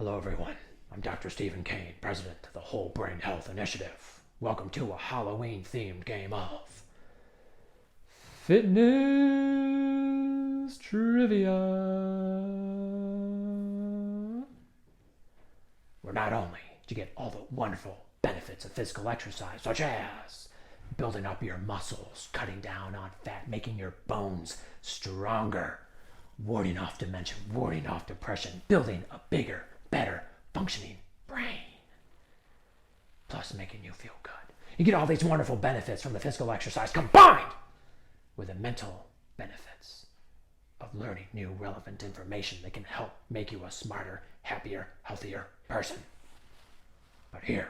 Hello everyone, I'm Dr. Stephen Cain, President of the Whole Brain Health Initiative. Welcome to a Halloween-themed game of Fitness Trivia. Where not only do you get all the wonderful benefits of physical exercise, such as building up your muscles, cutting down on fat, making your bones stronger, warding off dementia, warding off depression, building a bigger, better functioning brain, plus making you feel good. You get all these wonderful benefits from the physical exercise combined with the mental benefits of learning new relevant information that can help make you a smarter, happier, healthier person. But here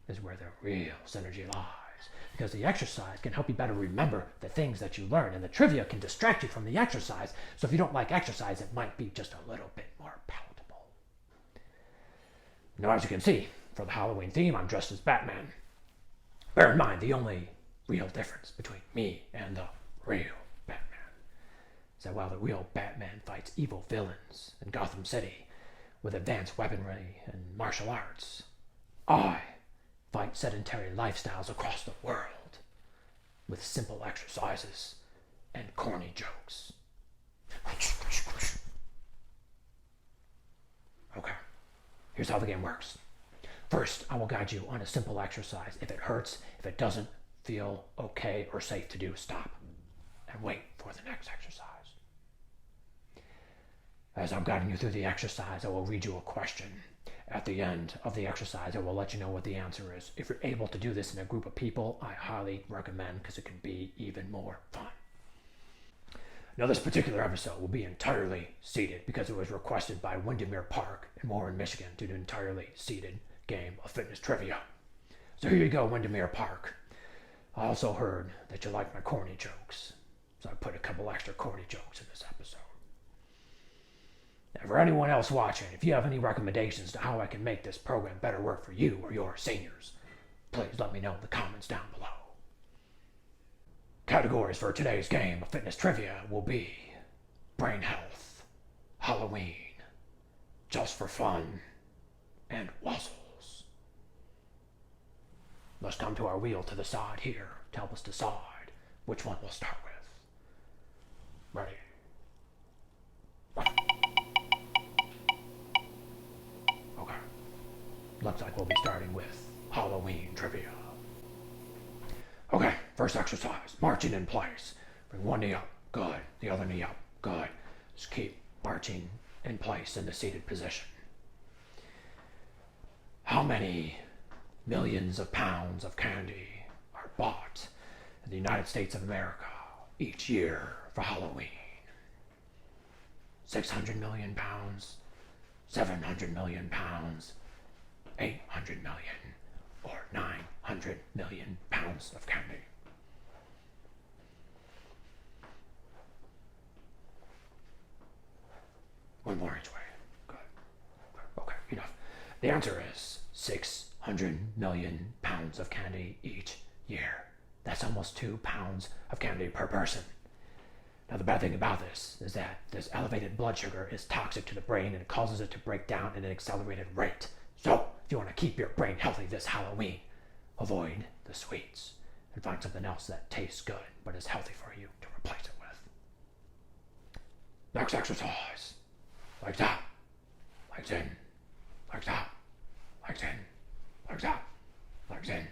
is where the real synergy lies, because the exercise can help you better remember the things that you learn, and the trivia can distract you from the exercise. So if you don't like exercise, it might be just a little bit more palatable. Now, as you can see, for the Halloween theme, I'm dressed as Batman. Bear in mind, the only real difference between me and the real Batman is that while the real Batman fights evil villains in Gotham City with advanced weaponry and martial arts, I fight sedentary lifestyles across the world with simple exercises and corny jokes. Okay, here's how the game works. First, I will guide you on a simple exercise. If it hurts, if it doesn't feel okay or safe to do, stop and wait for the next exercise. As I'm guiding you through the exercise, I will read you a question. At the end of the exercise, I will let you know what the answer is. If you're able to do this in a group of people, I highly recommend, because it can be even more fun. Now, this particular episode will be entirely seated because it was requested by Windemere Park in Warren, Michigan, to do an entirely seated game of fitness trivia. So here you go, Windemere Park. I also heard that you like my corny jokes, so I put a couple extra corny jokes in this episode. Now, for anyone else watching, if you have any recommendations to how I can make this program better work for you or your seniors, please let me know in the comments down below. Categories for today's game of fitness trivia will be brain health, Halloween, just for fun, and Wuzzles. Let's come to our wheel to the side here to help us decide which one we'll start with. Ready? Okay. Looks like we'll be starting with Halloween trivia. Okay, first exercise, marching in place. Bring one knee up, good. The other knee up, good. Just keep marching in place in the seated position. How many millions of pounds of candy are bought in the United States of America each year for Halloween? 600 million pounds, 700 million pounds, 800 million, or 900 million pounds of candy. One more each way. Good. Okay, enough. The answer is 600 million pounds of candy each year. That's almost 2 pounds of candy per person. Now, the bad thing about this is that this elevated blood sugar is toxic to the brain and causes it to break down at an accelerated rate. So, if you want to keep your brain healthy this Halloween, avoid the sweets and find something else that tastes good but is healthy for you to replace it with. Next exercise. Legs out, legs in, legs out, legs in, legs out, legs in.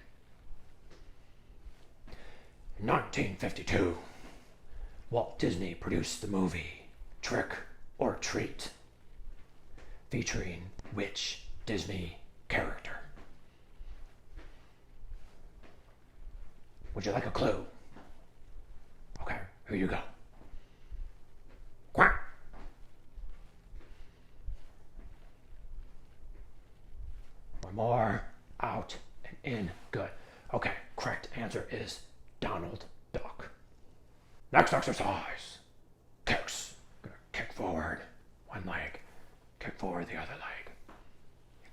In 1952, Walt Disney produced the movie Trick or Treat, featuring which Disney character? Would you like a clue? Okay, here you go. Quack. One more. Out and in. Good. Okay, correct answer is Donald Duck. Next exercise. Kicks. Gonna kick forward one leg. Kick forward the other leg.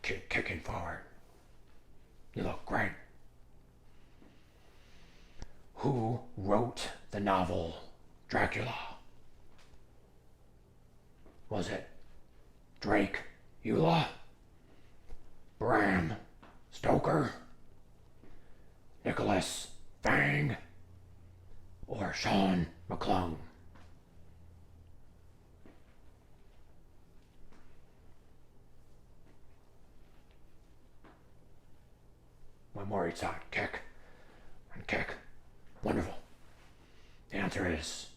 Keep kicking forward. You look great. Who wrote the novel Dracula? Was it Drake Eula, Bram Stoker, Nicholas Fang, or Sean McClung? One more each side. Kick and kick. Wonderful. The answer is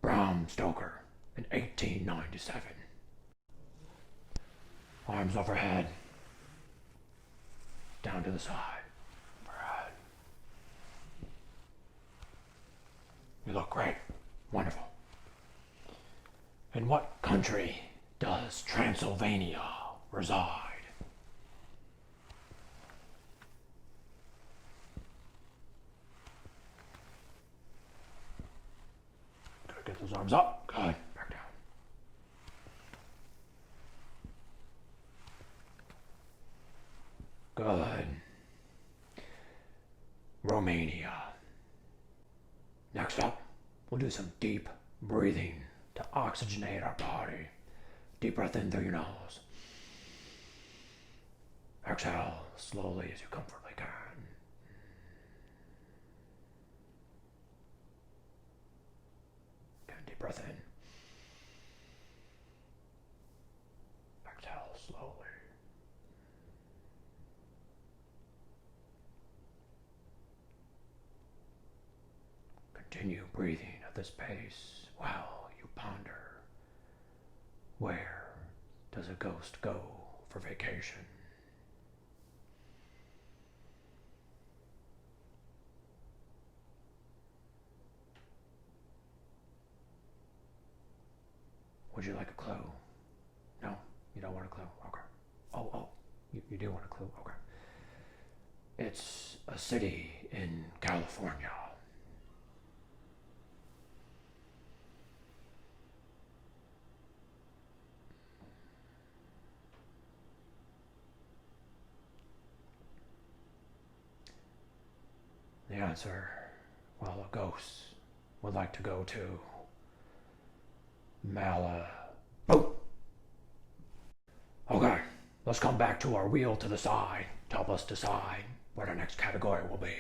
Bram Stoker in 1897. Arms overhead. Down to the side. Overhead. You look great. Wonderful. In what country does Transylvania reside? Get those arms up. Good. Back down. Good. Romania. Next up, we'll do some deep breathing to oxygenate our body. Deep breath in through your nose. Exhale slowly as you comfortably can. Again, deep breath in. Exhale slowly. Continue breathing at this pace while you ponder. Where does a ghost go for vacation? Would you like a clue? No? You don't want a clue? Okay. Oh, you do want a clue? Okay. It's a city in California. The answer, well, a ghost would like to go to Oh! Okay, let's come back to our wheel to the side to help us decide what our next category will be.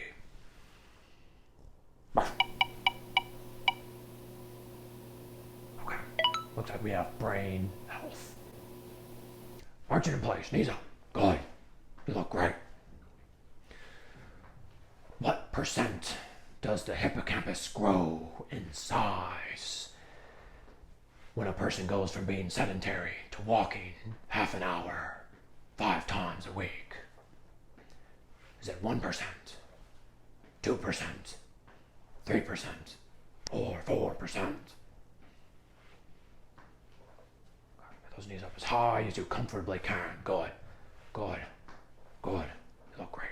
Okay, looks like we have brain health. Marching in place, knees up. Good. You look great. What percent does the hippocampus grow in size when a person goes from being sedentary to walking half an hour, 5 times a week? Is it 1%, 2%, 3%, or 4%? Get those knees up as high as you comfortably can. Good, good, good. You look great.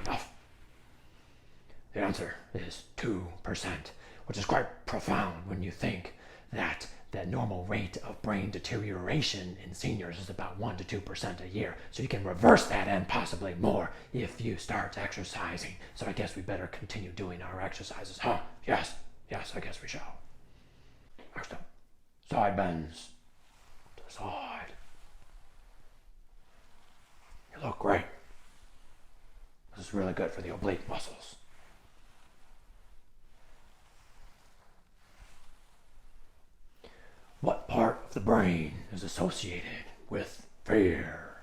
Enough. The answer is 2%, which is quite profound when you think that the normal rate of brain deterioration in seniors is about 1 to 2% a year. So you can reverse that and possibly more if you start exercising. So I guess we better continue doing our exercises, huh? Yes, I guess we shall. Next up, side bends to the side. You look great. This is really good for the oblique muscles. What part of the brain is associated with fear?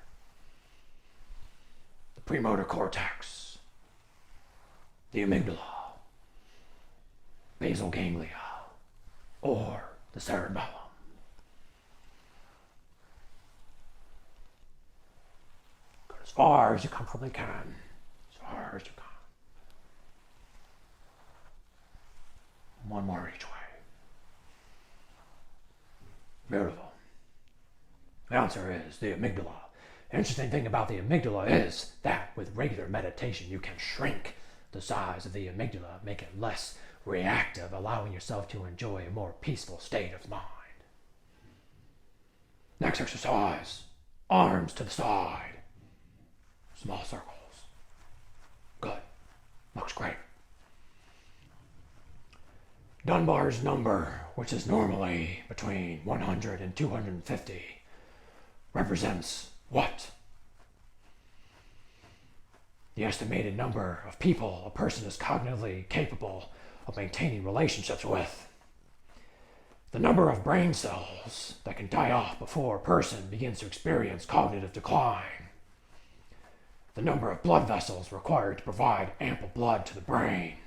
The premotor cortex, the amygdala, basal ganglia, or the cerebellum? Go as far as you comfortably can. As far as you can. One more each way. Beautiful. The answer is the amygdala. The interesting thing about the amygdala is that with regular meditation, you can shrink the size of the amygdala, make it less reactive, allowing yourself to enjoy a more peaceful state of mind. Next exercise, arms to the side. Small circles. Good. Looks great. Dunbar's number, which is normally between 100 and 250, represents what? The estimated number of people a person is cognitively capable of maintaining relationships with. The number of brain cells that can die off before a person begins to experience cognitive decline. The number of blood vessels required to provide ample blood to the brain.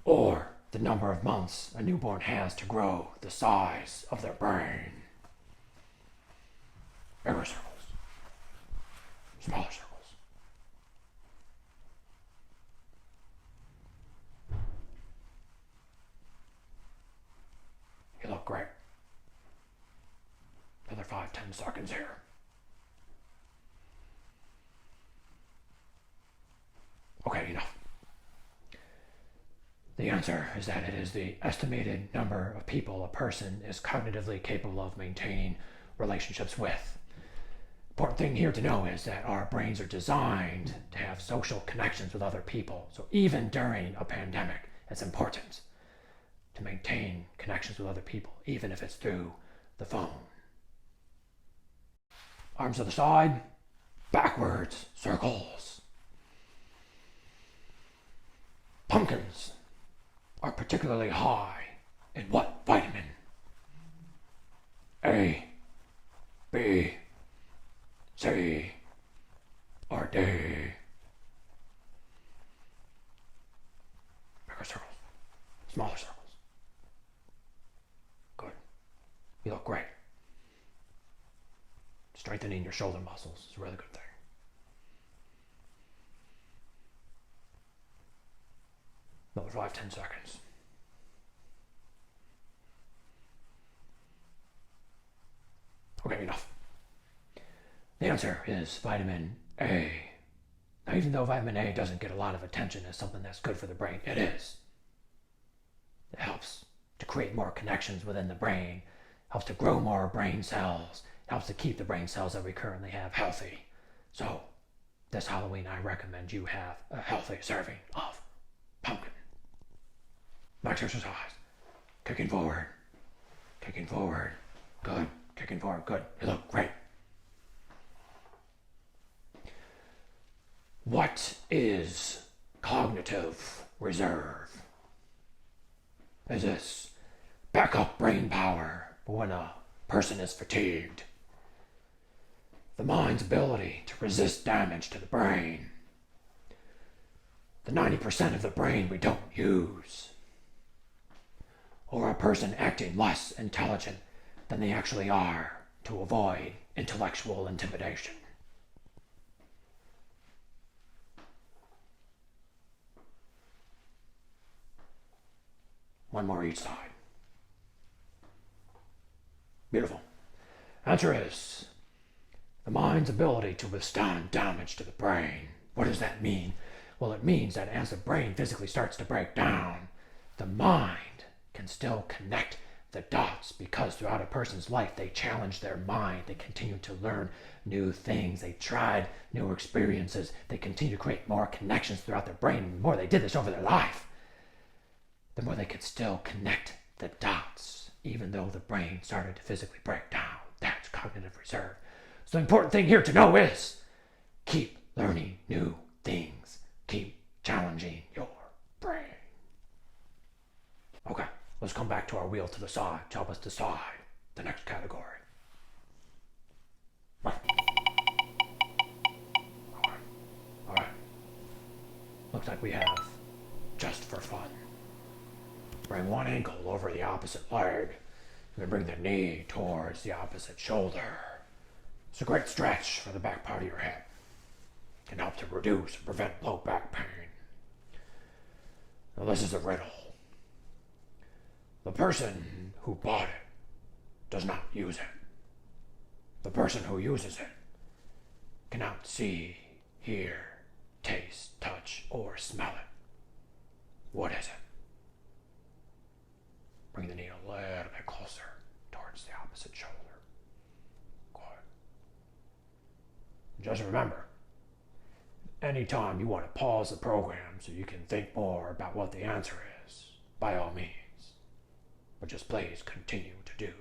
Or the number of months a newborn has to grow the size of their brain. Bigger circles. Smaller circles. You look great. Another 5-10 seconds here. Okay, enough. The answer is that it is the estimated number of people a person is cognitively capable of maintaining relationships with. Important thing here to know is that our brains are designed to have social connections with other people. So even during a pandemic, it's important to maintain connections with other people, even if it's through the phone. Arms to the side, backwards, circles. Pumpkins are particularly high in what vitamin? A, B, C, or D? Bigger circles, smaller circles. Good. You look great. Strengthening your shoulder muscles is a really good thing. Another 5-10 seconds. Okay, enough. The answer is vitamin A. Now, even though vitamin A doesn't get a lot of attention as something that's good for the brain, it is. It helps to create more connections within the brain, helps to grow more brain cells, helps to keep the brain cells that we currently have healthy. So, this Halloween, I recommend you have a healthy serving of pumpkin. Max exercise. Kicking forward. Kicking forward. Good. Kicking forward. Good. You look great. What is cognitive reserve? Is this backup brain power when a person is fatigued? The mind's ability to resist damage to the brain. The 90% of the brain we don't use. Or a person acting less intelligent than they actually are to avoid intellectual intimidation. One more each side. Beautiful. Answer is the mind's ability to withstand damage to the brain. What does that mean? Well, it means that as the brain physically starts to break down, the mind can still connect the dots, because throughout a person's life they challenge their mind, they continue to learn new things, they tried new experiences, they continue to create more connections throughout their brain. The more they did this over their life, the more they could still connect the dots, even though the brain started to physically break down. That's cognitive reserve. So the important thing here to know is keep learning new things, keep challenging your brain. Okay, let's come back to our wheel to the side to help us decide the next category. All right. Looks like we have just for fun. Bring one ankle over the opposite leg, and then bring the knee towards the opposite shoulder. It's a great stretch for the back part of your head. It can help to reduce and prevent low back pain. Now this is a riddle. The person who bought it does not use it. The person who uses it cannot see, hear, taste, touch, or smell it. What is it? Bring the knee a little bit closer towards the opposite shoulder. Good. Just remember, anytime you want to pause the program so you can think more about what the answer is, by all means. But just please continue to do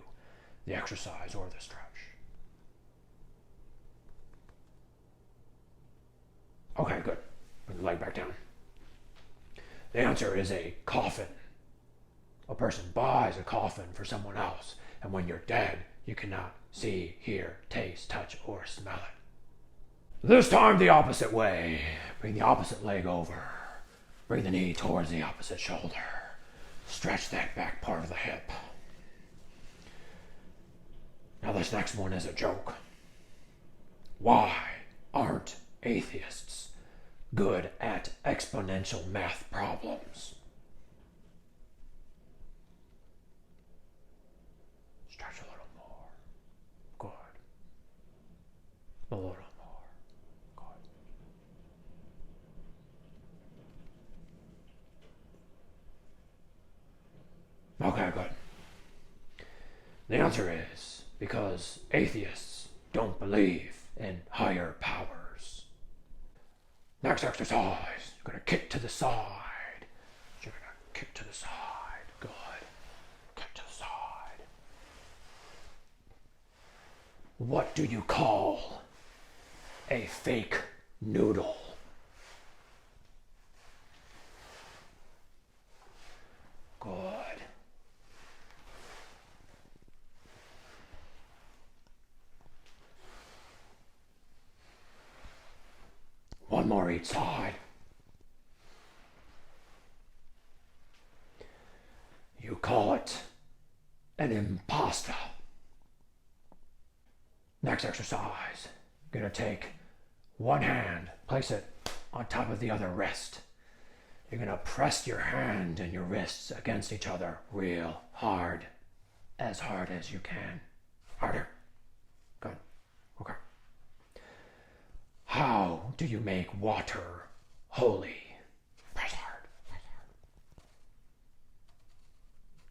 the exercise or the stretch. Okay, good. Bring the leg back down. The answer is a coffin. A person buys a coffin for someone else, and when you're dead, you cannot see, hear, taste, touch, or smell it. This time the opposite way. Bring the opposite leg over. Bring the knee towards the opposite shoulder. Stretch that back part of the hip. Now this next one is a joke. Why aren't atheists good at exponential math problems? Stretch a little more. Good. A little more. Good. Okay, good. The answer is because atheists don't believe in higher powers. Next exercise, you're going to kick to the side. You're going to kick to the side. Good. Kick to the side. What do you call a fake noodle? Good. One more each side. You call it an impasta. Next exercise, you're going to take one hand, place it on top of the other wrist. You're going to press your hand and your wrists against each other real hard as you can. Harder. Good. Okay. How do you make water holy? Press hard. Press hard.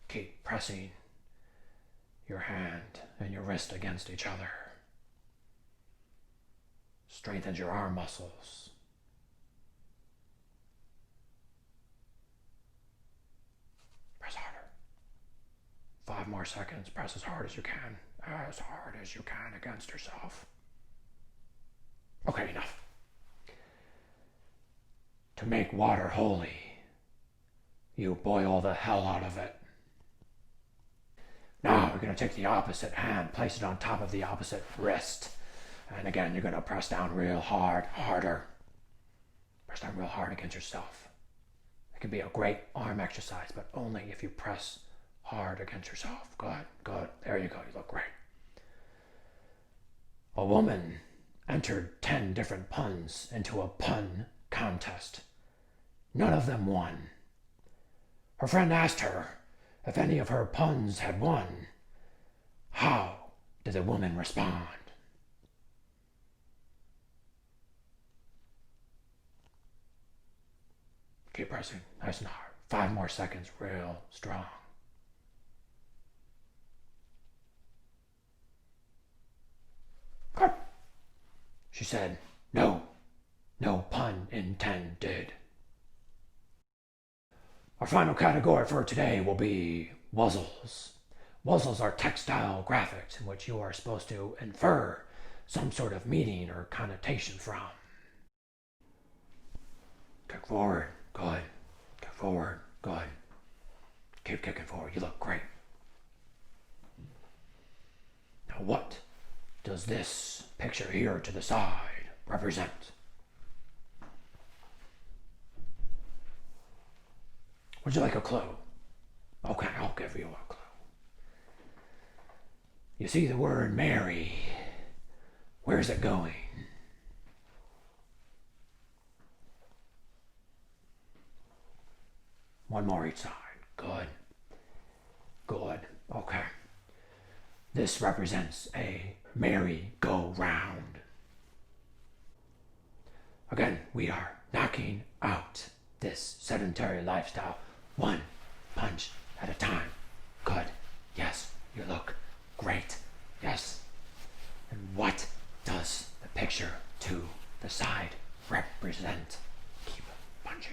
Keep pressing your hand and your wrist against each other. Strengthens your arm muscles. Press harder. 5 more seconds. Press as hard as you can. As hard as you can against yourself. Okay, enough. To make water holy, you boil the hell out of it. Now you're going to take the opposite hand, place it on top of the opposite wrist. And again, you're going to press down real hard, harder. Press down real hard against yourself. It can be a great arm exercise, but only if you press hard against yourself. Good, good. There you go. You look great. A woman entered 10 different puns into a pun contest. None of them won. Her friend asked her if any of her puns had won. How did the woman respond? Keep pressing, nice and hard. 5 more seconds, real strong. Cut. She said, no pun intended. Our final category for today will be Wuzzles. Wuzzles are textile graphics in which you are supposed to infer some sort of meaning or connotation from. Kick forward, good. Kick forward, good. Keep kicking forward, you look great. Now what does this picture here to the side represent? Would you like a clue? Okay, I'll give you a clue. You see the word Mary. Where's it going? One more each side. Good. Good. Okay. This represents a merry-go-round. Again, we are knocking out this sedentary lifestyle 1 punch at a time. Good. Yes, you look great. Yes. And what does the picture to the side represent? Keep punching.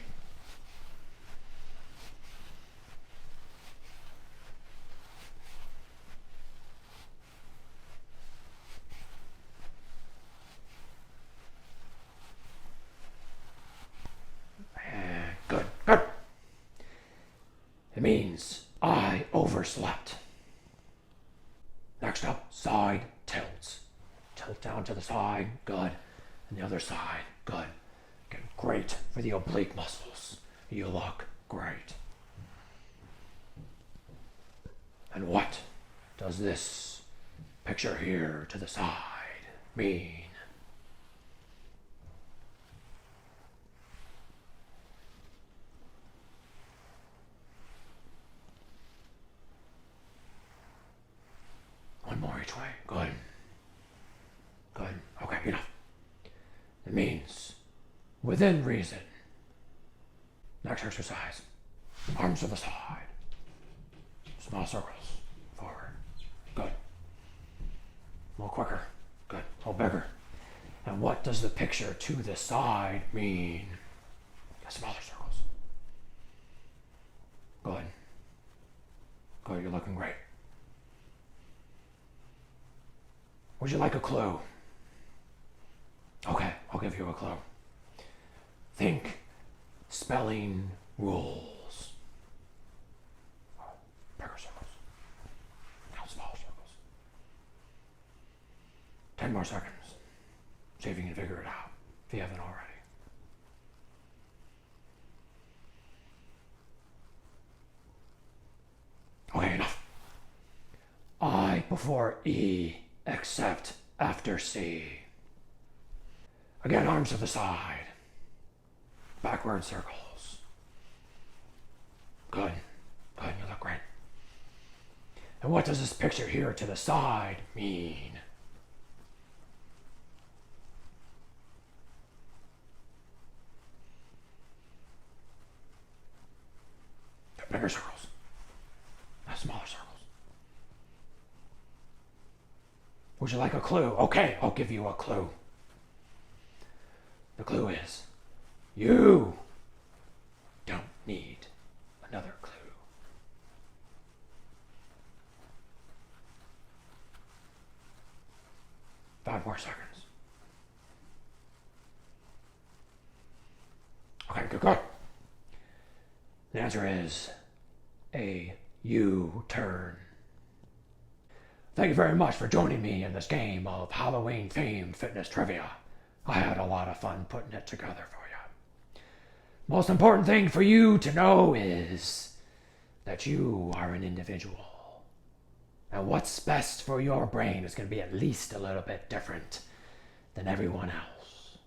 overslept. Next up, side tilts. Tilt down to the side, good. And the other side, good. Again, great for the oblique muscles. You look great. And what does this picture here to the side mean? One more each way. Good. Good. Okay, enough. It means within reason. Next exercise. Arms to the side. Small circles. Forward. Good. A little quicker. Good. A little bigger. And what does the picture to the side mean? Smaller circles. Good. Good. You're looking great. Would you like a clue? Okay, I'll give you a clue. Think spelling rules. Bigger circles. Now smaller circles. 10 more seconds. See if you can figure it out, if you haven't already. Okay, enough. I before E, except after C. Again, arms to the side. Backward circles. Good. Good, you look great. And what does this picture here to the side mean? Bigger circles. Not smaller circles. Would you like a clue? Okay, I'll give you a clue. The clue is, you don't need another clue. Five more seconds. Okay, good. The answer is a U-turn. Thank you very much for joining me in this game of Halloween-themed fitness trivia. I had a lot of fun putting it together for you. Most important thing for you to know is that you are an individual. And what's best for your brain is going to be at least a little bit different than everyone else.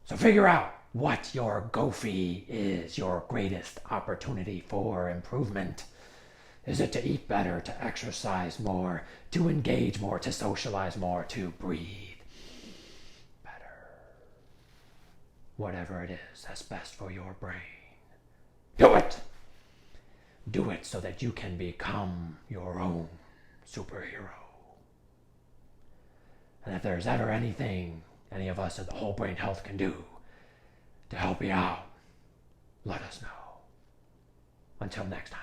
So figure out what your GOFI is, your greatest opportunity for improvement. Is it to eat better, to exercise more, to engage more, to socialize more, to breathe better? Whatever it is that's best for your brain. Do it! Do it so that you can become your own superhero. And if there's ever anything any of us at the Whole Brain Health can do to help you out, let us know. Until next time.